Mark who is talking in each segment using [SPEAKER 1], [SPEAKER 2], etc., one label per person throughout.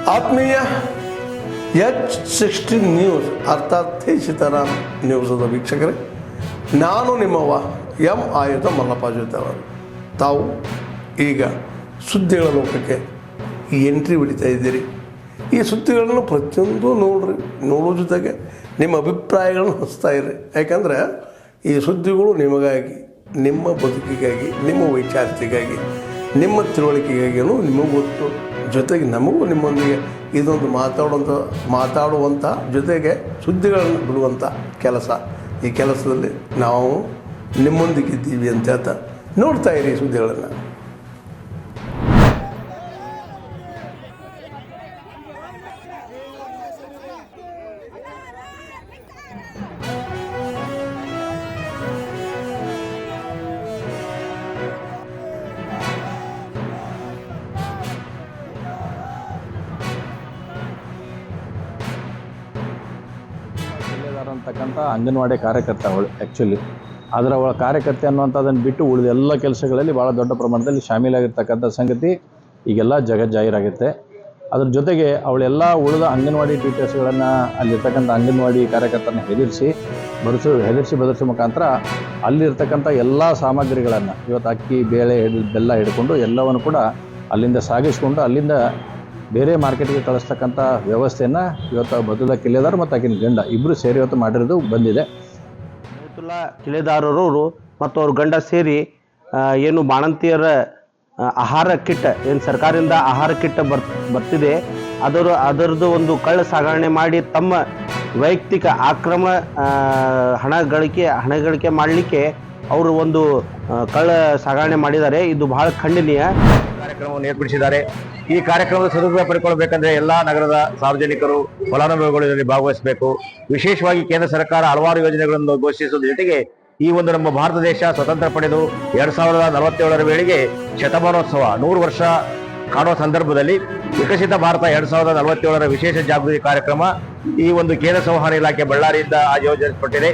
[SPEAKER 1] ಆತ್ಮೀಯ H16 news ಅರ್ಥಾತ್ ಸೀತಾರಾಮ್ ನ್ಯೂಸದ ವೀಕ್ಷಕರೇ, ನಾನು ನಿಮ್ಮವ ಎಂ ಆಯುಧ ಮಲ್ಲಪ್ಪ ಜೊತೆವರು. ತಾವು ಈಗ ಸುದ್ದಿಗಳ ಲೋಕಕ್ಕೆ ಎಂಟ್ರಿ ಹೊಡಿತಾ ಇದ್ದೀರಿ. ಈ ಸುದ್ದಿಗಳನ್ನು ಪ್ರತಿಯೊಂದು ನೋಡೋ ಜೊತೆಗೆ ನಿಮ್ಮ ಅಭಿಪ್ರಾಯಗಳನ್ನು ಹಂಚ್ತಾ ಇರಿ. ಯಾಕಂದರೆ ಈ ಸುದ್ದಿಗಳು ನಿಮಗಾಗಿ, ನಿಮ್ಮ ಬದುಕಿಗಾಗಿ, ನಿಮ್ಮ ವೈಚಾರಿಕೆಗಾಗಿ, ನಿಮ್ಮ ತಿಳುವಳಿಕೆಗಾಗಿಯೂ ನಿಮಗೂ ಗೊತ್ತು. ಜೊತೆಗೆ ನಮಗೂ ನಿಮ್ಮೊಂದಿಗೆ ಇದೊಂದು ಮಾತಾಡುವಂಥ ಜೊತೆಗೆ ಸುದ್ದಿಗಳನ್ನು ಬಿಡುವಂಥ ಕೆಲಸ. ಈ ಕೆಲಸದಲ್ಲಿ ನಾವು ನಿಮ್ಮೊಂದಿಗಿದ್ದೀವಿ ಅಂತ ಹೇಳ್ತಾ ನೋಡ್ತಾ ಇರಿ ಸುದ್ದಿಗಳನ್ನು.
[SPEAKER 2] ಅಂತಕ್ಕಂಥ ಅಂಗನವಾಡಿ ಕಾರ್ಯಕರ್ತ ಅವಳು ಆ್ಯಕ್ಚುಲಿ. ಆದರೆ ಅವಳ ಕಾರ್ಯಕರ್ತೆ ಅನ್ನುವಂಥದ್ದನ್ನು ಬಿಟ್ಟು ಉಳಿದ ಎಲ್ಲ ಕೆಲಸಗಳಲ್ಲಿ ಭಾಳ ದೊಡ್ಡ ಪ್ರಮಾಣದಲ್ಲಿ ಶಾಮೀಲಾಗಿರ್ತಕ್ಕಂಥ ಸಂಗತಿ ಈಗೆಲ್ಲ ಜಗಜ್ಜಾಹೀರಾಗುತ್ತೆ. ಅದ್ರ ಜೊತೆಗೆ ಅವಳೆಲ್ಲ ಉಳಿದ ಅಂಗನವಾಡಿ ಟೀಚರ್ಸ್ಗಳನ್ನು, ಅಲ್ಲಿರ್ತಕ್ಕಂಥ ಅಂಗನವಾಡಿ ಕಾರ್ಯಕರ್ತರನ್ನ ಹೆದರಿಸಿ ಬದರಿಸೋ ಮುಖಾಂತರ ಅಲ್ಲಿರ್ತಕ್ಕಂಥ ಎಲ್ಲ ಸಾಮಗ್ರಿಗಳನ್ನು, ಇವತ್ತು ಅಕ್ಕಿ, ಬೇಳೆ, ಬೆಲ್ಲ ಹಿಡ್ಕೊಂಡು ಎಲ್ಲವನ್ನು ಕೂಡ ಅಲ್ಲಿಂದ ಸಾಗಿಸ್ಕೊಂಡು ಅಲ್ಲಿಂದ ಬೇರೆ ಮಾರ್ಕೆಟ್ಗೆ ಕಳಿಸ್ತಕ್ಕಂಥ ವ್ಯವಸ್ಥೆಯನ್ನು ಇವತ್ತು ಬದುಲ ಕಿಲೆದಾರ್ ಮತ್ತು ಆಕಿನ ಗಂಡ ಇಬ್ಬರು ಸೇರಿ ಇವತ್ತು ಮಾಡಿರೋದು ಬಂದಿದೆ.
[SPEAKER 3] ಬದುಲ ಕಿಲೆದಾರರು ಮತ್ತು ಅವ್ರ ಗಂಡ ಸೇರಿ ಏನು ಬಾಣಂತಿಯರ ಆಹಾರ ಕಿಟ್, ಏನು ಸರ್ಕಾರದಿಂದ ಆಹಾರ ಕಿಟ್ ಬರ್ತಿದೆ, ಅದರದ್ದು ಒಂದು ಕಳ್ಳ ಸಾಗಣೆ ಮಾಡಿ ತಮ್ಮ ವೈಯಕ್ತಿಕ ಆಕ್ರಮ ಹಣ ಗಳಿಕೆ ಮಾಡಲಿಕ್ಕೆ ಅವರು ಒಂದು ಕಳ್ಳ ಸಾಗಣೆ ಮಾಡಿದ್ದಾರೆ. ಇದು ಬಹಳ ಖಂಡನೀಯ.
[SPEAKER 4] ಕಾರ್ಯಕ್ರಮವನ್ನು ಏರ್ಪಡಿಸಿದ್ದಾರೆ. ಈ ಕಾರ್ಯಕ್ರಮದ ಸದುಪಯೋಗ ಪಡೆದುಕೊಳ್ಳಬೇಕಂದ್ರೆ ಎಲ್ಲಾ ನಗರದ ಸಾರ್ವಜನಿಕರು, ಫಲಾನುಭವಿಗಳು ಇದರಲ್ಲಿ ಭಾಗವಹಿಸಬೇಕು. ವಿಶೇಷವಾಗಿ ಕೇಂದ್ರ ಸರ್ಕಾರ ಹಲವಾರು ಯೋಜನೆಗಳನ್ನು ಘೋಷಿಸುವ ಜೊತೆಗೆ ಈ ಒಂದು ನಮ್ಮ ಭಾರತ ದೇಶ ಸ್ವತಂತ್ರ ಪಡೆದು 2047ರ ವೇಳೆಗೆ ಶತಮಾನೋತ್ಸವ 100 ವರ್ಷ ಕಾಣುವ ಸಂದರ್ಭದಲ್ಲಿ ವಿಕಸಿತ ಭಾರತ 2047ರ ವಿಶೇಷ ಜಾಗೃತಿ ಕಾರ್ಯಕ್ರಮ ಈ ಒಂದು ಕೇಂದ್ರ ಸಂವಹನ ಇಲಾಖೆ ಬಳ್ಳಾರಿಯಿಂದ ಆಯೋಜಿಸಲ್ಪಟ್ಟಿದೆ.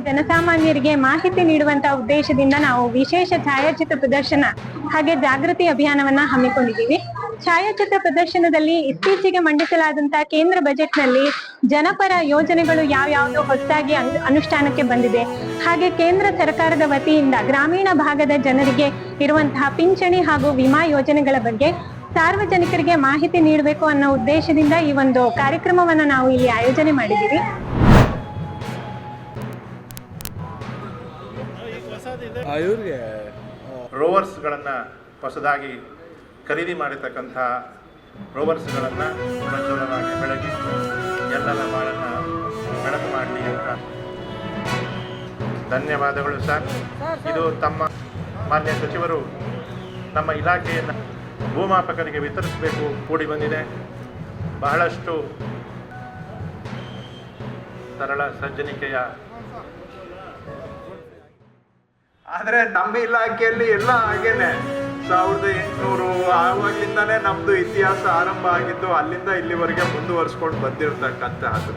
[SPEAKER 5] ಜನಸಾಮಾನ್ಯರಿಗೆ ಮಾಹಿತಿ ನೀಡುವಂತಹ ಉದ್ದೇಶದಿಂದ ನಾವು ವಿಶೇಷ ಛಾಯಾಚಿತ್ರ ಪ್ರದರ್ಶನ ಹಾಗೆ ಜಾಗೃತಿ ಅಭಿಯಾನವನ್ನ ಹಮ್ಮಿಕೊಂಡಿದ್ದೀವಿ. ಛಾಯಾಚಿತ್ರ ಪ್ರದರ್ಶನದಲ್ಲಿ ಇತ್ತೀಚೆಗೆ ಮಂಡಿಸಲಾದಂತಹ ಕೇಂದ್ರ ಬಜೆಟ್ನಲ್ಲಿ ಜನಪರ ಯೋಜನೆಗಳು ಯಾವ್ಯಾವುದೋ ಹೊಸದಾಗಿ ಅನುಷ್ಠಾನಕ್ಕೆ ಬಂದಿದೆ. ಹಾಗೆ ಕೇಂದ್ರ ಸರ್ಕಾರದ ವತಿಯಿಂದ ಗ್ರಾಮೀಣ ಭಾಗದ ಜನರಿಗೆ ಇರುವಂತಹ ಪಿಂಚಣಿ ಹಾಗೂ ವಿಮಾ ಯೋಜನೆಗಳ ಬಗ್ಗೆ ಸಾರ್ವಜನಿಕರಿಗೆ ಮಾಹಿತಿ ನೀಡಬೇಕು ಅನ್ನೋ ಉದ್ದೇಶದಿಂದ ಈ ಒಂದು ಕಾರ್ಯಕ್ರಮವನ್ನ ನಾವು ಇಲ್ಲಿ ಆಯೋಜನೆ ಮಾಡಿದ್ದೀವಿ.
[SPEAKER 6] ರೋವರ್ಸ್ಗಳನ್ನು ಹೊಸದಾಗಿ ಖರೀದಿ ಮಾಡಿರ್ತಕ್ಕಂಥ ರೋವರ್ಸ್ಗಳನ್ನು ಪ್ರಜ್ವಲವಾಗಿ ಬೆಳಗಿ ಎಲ್ಲರ ಬಾಳನ್ನು ಬೆಳಕು ಮಾಡಲಿ ಅಂತ ಧನ್ಯವಾದಗಳು ಸರ್. ಇದು ತಮ್ಮ ಮಾನ್ಯ ಸಚಿವರು ನಮ್ಮ ಇಲಾಖೆಯನ್ನು ಭೂಮಾಪಕರಿಗೆ ವಿತರಿಸಬೇಕು ಕೂಡಿ ಬಂದಿದೆ. ಬಹಳಷ್ಟು ಸರಳ ಸಜ್ಜನಿಕೆಯ.
[SPEAKER 7] ಆದರೆ ನಮ್ಮ ಇಲಾಖೆಯಲ್ಲಿ ಎಲ್ಲ ಹಾಗೇನೆ 1800 ಆವಾಗಲಿಂದಾನೇ ನಮ್ಮದು ಇತಿಹಾಸ ಆರಂಭ ಆಗಿದ್ದು, ಅಲ್ಲಿಂದ ಇಲ್ಲಿವರೆಗೆ ಮುಂದುವರಿಸ್ಕೊಂಡು ಬಂದಿರತಕ್ಕಂತಹದ್ದು.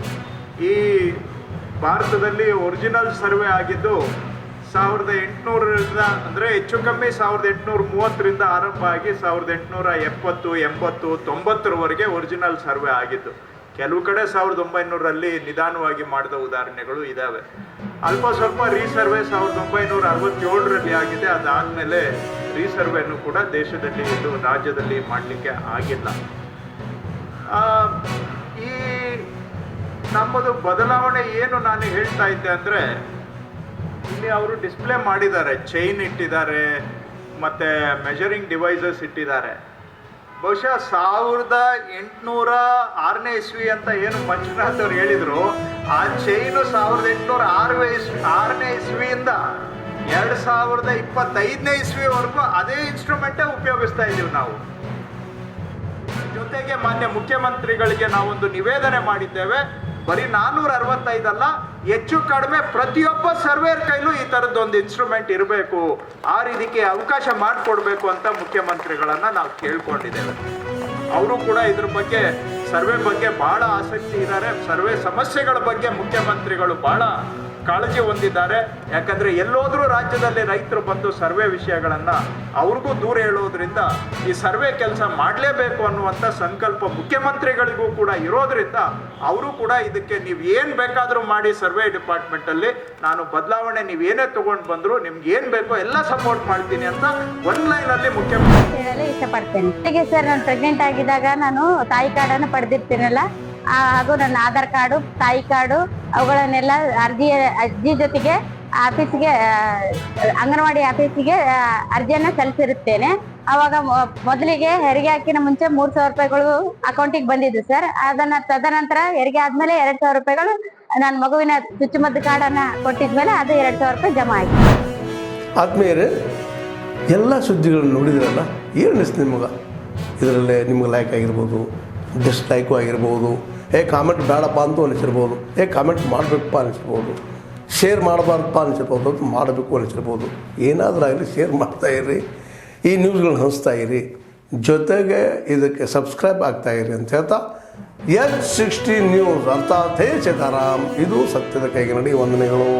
[SPEAKER 7] ಈ ಭಾರತದಲ್ಲಿ ಒರಿಜಿನಲ್ ಸರ್ವೆ ಆಗಿದ್ದು 1800ರಿಂದ, ಅಂದರೆ ಹೆಚ್ಚು ಕಮ್ಮಿ 1830ರಿಂದ ಆರಂಭ ಆಗಿ 1870, 80, 90ರವರೆಗೆ ಒರಿಜಿನಲ್ ಸರ್ವೆ ಆಗಿದ್ದು. ಕೆಲವು ಕಡೆ 1900ರಲ್ಲಿ ನಿಧಾನವಾಗಿ ಮಾಡಿದ ಉದಾಹರಣೆಗಳು ಇದ್ದಾವೆ. ಅಲ್ಪ ಸ್ವಲ್ಪ ರೀಸರ್ವೆ 1967ರಲ್ಲಿ ಆಗಿದೆ. ಅದಾದಮೇಲೆ ರೀಸರ್ವೆಯನ್ನು ಕೂಡ ದೇಶದಲ್ಲಿ ಇದು ರಾಜ್ಯದಲ್ಲಿ ಮಾಡಲಿಕ್ಕೆ ಆಗಿಲ್ಲ. ಈ ನಮ್ಮದು ಬದಲಾವಣೆ ಏನು ನಾನು ಹೇಳ್ತಾ ಇದ್ದೆ ಅಂದರೆ, ಇಲ್ಲಿ ಅವರು ಡಿಸ್ಪ್ಲೇ ಮಾಡಿದ್ದಾರೆ, ಚೈನ್ ಇಟ್ಟಿದ್ದಾರೆ, ಮತ್ತು ಮೆಜರಿಂಗ್ ಡಿವೈಸಸ್ ಇಟ್ಟಿದ್ದಾರೆ. ಬಹುಶಃ 1806ನೇ ಇಸ್ವಿ ಅಂತ ಏನು ಮಂಜುನಾಥ್ ಅವ್ರು ಹೇಳಿದ್ರು, ಆ ಚೈನು 1806ನೇ ಇಸ್ವಿಯಿಂದ 2025ನೇ ಇಸ್ವಿವರೆಗೂ ಅದೇ ಇನ್ಸ್ಟ್ರೂಮೆಂಟೇ ಉಪಯೋಗಿಸ್ತಾ ಇದ್ದೀವಿ ನಾವು. ಜೊತೆಗೆ ಮಾನ್ಯ ಮುಖ್ಯಮಂತ್ರಿಗಳಿಗೆ ನಾವೊಂದು ನಿವೇದನೆ ಮಾಡಿದ್ದೇವೆ. ಬರೀ 465 ಅಲ್ಲ, ಹೆಚ್ಚು ಕಡಿಮೆ ಪ್ರತಿಯೊಬ್ಬ ಸರ್ವೇರ್ ಕೈಲೂ ಈ ಥರದ್ದೊಂದು ಇನ್ಸ್ಟ್ರೂಮೆಂಟ್ ಇರಬೇಕು, ಆ ರೀತಿಗೆ ಅವಕಾಶ ಮಾಡಿಕೊಡ್ಬೇಕು ಅಂತ ಮುಖ್ಯಮಂತ್ರಿಗಳನ್ನು ನಾವು ಕೇಳ್ಕೊಂಡಿದ್ದೇವೆ. ಅವರು ಕೂಡ ಇದ್ರ ಬಗ್ಗೆ, ಸರ್ವೆ ಬಗ್ಗೆ ಭಾಳ ಆಸಕ್ತಿ ಇದ್ದಾರೆ. ಸರ್ವೆ ಸಮಸ್ಯೆಗಳ ಬಗ್ಗೆ ಮುಖ್ಯಮಂತ್ರಿಗಳು ಭಾಳ ಕಾಳಜಿ ಹೊಂದಿದ್ದಾರೆ. ಯಾಕಂದ್ರೆ ಎಲ್ಲೋದ್ರೂ ರಾಜ್ಯದಲ್ಲಿ ರೈತರು ಬಂದು ಸರ್ವೆ ವಿಷಯಗಳನ್ನ ಅವ್ರಿಗೂ ದೂರ ಹೇಳೋದ್ರಿಂದ ಈ ಸರ್ವೆ ಕೆಲಸ ಮಾಡಲೇಬೇಕು ಅನ್ನುವಂಥ ಸಂಕಲ್ಪ ಮುಖ್ಯಮಂತ್ರಿಗಳಿಗೂ ಕೂಡ ಇರೋದ್ರಿಂದ ಅವರು ಕೂಡ ಇದಕ್ಕೆ ನೀವು ಏನು ಬೇಕಾದರೂ ಮಾಡಿ ಸರ್ವೆ ಡಿಪಾರ್ಟ್ಮೆಂಟಲ್ಲಿ ನಾನು ಬದಲಾವಣೆ ನೀವೇನೇ ತಗೊಂಡು ಬಂದ್ರು ನಿಮ್ಗೆ ಏನು ಬೇಕೋ ಎಲ್ಲ ಸಪೋರ್ಟ್ ಮಾಡ್ತೀನಿ ಅಂತ ಒಂದು ಲೈನಲ್ಲಿ ಮುಖ್ಯಮಂತ್ರಿ
[SPEAKER 8] ಹೇಳಲು ಇಷ್ಟಪಡ್ತೇನೆ. ಹಾಗೆ ಸರ್, ನಾನು ಪ್ರೆಗ್ನೆಂಟ್ ಆಗಿದ್ದಾಗ ನಾನು ತಾಯಿ ಕಾರ್ಡನ್ನು ಪಡೆದಿರ್ತೀನಲ್ಲ, ಹಾಗೂ ನನ್ನ ಆಧಾರ್ ಕಾರ್ಡು, ತಾಯಿ ಕಾರ್ಡು ಅವುಗಳನ್ನೆಲ್ಲ ಅರ್ಜಿ ಜೊತೆಗೆ ಆಫೀಸ್ಗೆ, ಅಂಗನವಾಡಿ ಆಫೀಸಿಗೆ ಅರ್ಜಿಯನ್ನು ಸಲ್ಲಿಸಿರುತ್ತೇನೆ. ಅವಾಗ ಮೊದಲಿಗೆ ಹೆರಿಗೆ ಹಾಕಿನ ಮುಂಚೆ 3,000 ರೂಪಾಯಿಗಳು ಅಕೌಂಟಿಗೆ ಬಂದಿದ್ದು ಸರ್. ತದನಂತರ ಹೆರಿಗೆ ಆದ್ಮೇಲೆ 2,000 ರೂಪಾಯಿಗಳು ನನ್ನ ಮಗುವಿನ ಚುಚ್ಚುಮದ್ದು ಕಾರ್ಡನ್ನು ಕೊಟ್ಟಿದ್ಮೇಲೆ ಅದು 2,000 ರೂಪಾಯಿ ಜಮಾ ಆಯಿತು.
[SPEAKER 1] ಆದ್ಮೇಲೆ ಎಲ್ಲ ಸುದ್ದಿಗಳನ್ನು ನೋಡಿದ್ರಲ್ಲ, ಏನು ಅನಿಸ್ತು ನಿಮಗೆ? ಇದರಲ್ಲೇ ನಿಮ್ಗೆ ಲೈಕ್ ಆಗಿರ್ಬೋದು, ಡಿಸ್ಲೈಕು ಆಗಿರ್ಬೋದು, ಕಾಮೆಂಟ್ ಬೇಡಪ್ಪ ಅಂತೂ ಅನಿಸಿರ್ಬೋದು, ಕಾಮೆಂಟ್ ಮಾಡಬೇಕಪ್ಪ ಅನಿಸಿರ್ಬೋದು, ಶೇರ್ ಮಾಡಬಾರ್ದಪ್ಪ ಅನಿಸಿರ್ಬೋದು, ಅದು ಮಾಡಬೇಕು ಅನಿಸಿರ್ಬೋದು. ಏನಾದರೂ ಆಗಲಿ ಶೇರ್ ಮಾಡ್ತಾಯಿರಿ, ಈ ನ್ಯೂಸ್ಗಳನ್ನ ಹಂಚ್ತಾ ಇರಿ, ಜೊತೆಗೆ ಇದಕ್ಕೆ ಸಬ್ಸ್ಕ್ರೈಬ್ ಆಗ್ತಾಯಿರಿ ಅಂತ ಹೇಳ್ತಾ H16 ನ್ಯೂಸ್ ಅರ್ಥಾತ್ ಹೇ ಸೀತಾರಾಮ್, ಇದು ಸತ್ಯದ ಕೈಗೆ ನಡಿ. ವಂದನೆಗಳು.